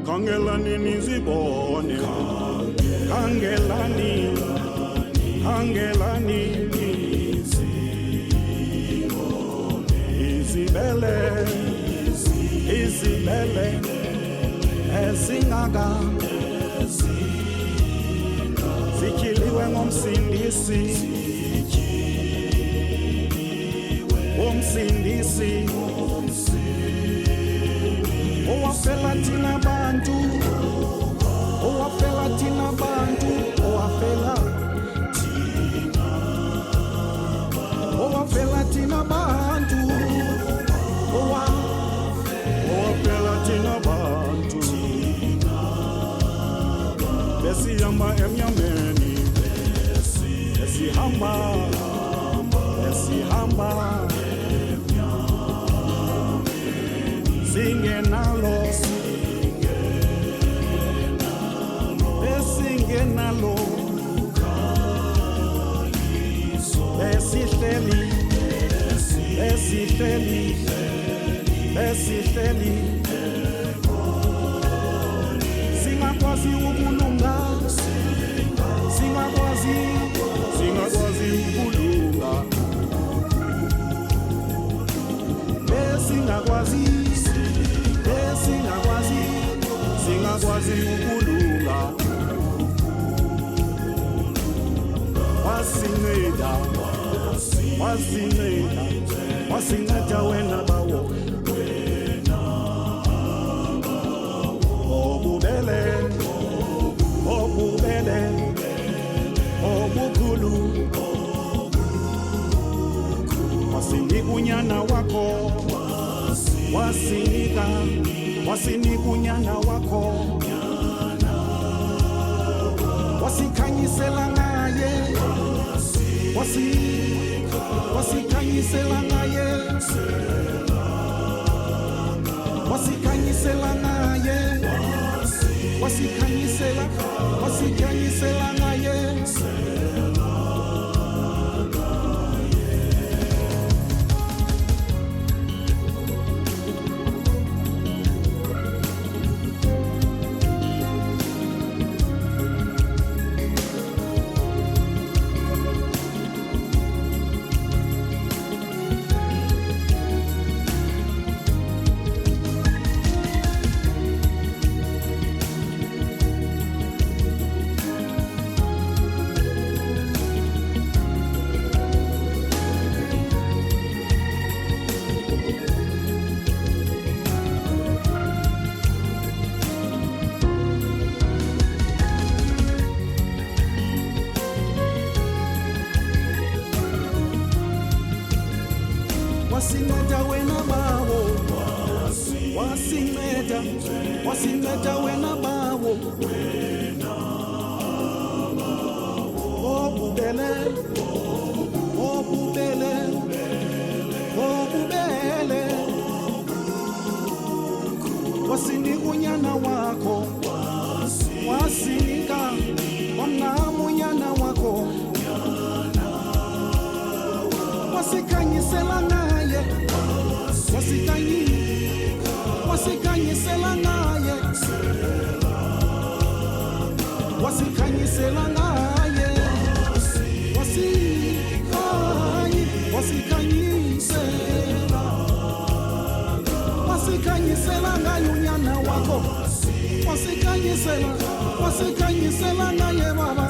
Khangelani nizibone, Khangelani, Khangelani izibele, izibele ezingaka zityhiliwe ngomsindisi, womsindisi owafela thina bantu, owafela thina bantu, owafela thina bantu, owafela thina bantu. Besihamba emnyameni, besihamba singenalo, besingenalo, besihleli, singakwazi ukulunga, singakwazi ukulunga, singakwazi ukulunga. Wasinceda wena bawo, obubele, obukhulu, wasinika unyana wakho, wasinika unyana wakho, wasikhanyisela ngaye, wasikhanyisela ngaye, wasikhanyisela ngaye, wasikhanyisela ngaye. Wasinceda wena bawo, wasinceda wena bawo, obubele, wasinika unyana wakho, wasinika wamnamo unyana wakho, wasikhanyisela ngaye, wasikhanyisela ngaye, wasikhanyisela ngaye, wasikhanyisela ngaye unyana wakho, wasikhanyisela ngaye baba,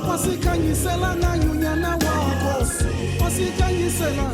wasikhanyisela ngaye unyana wakho, wasikhanyisela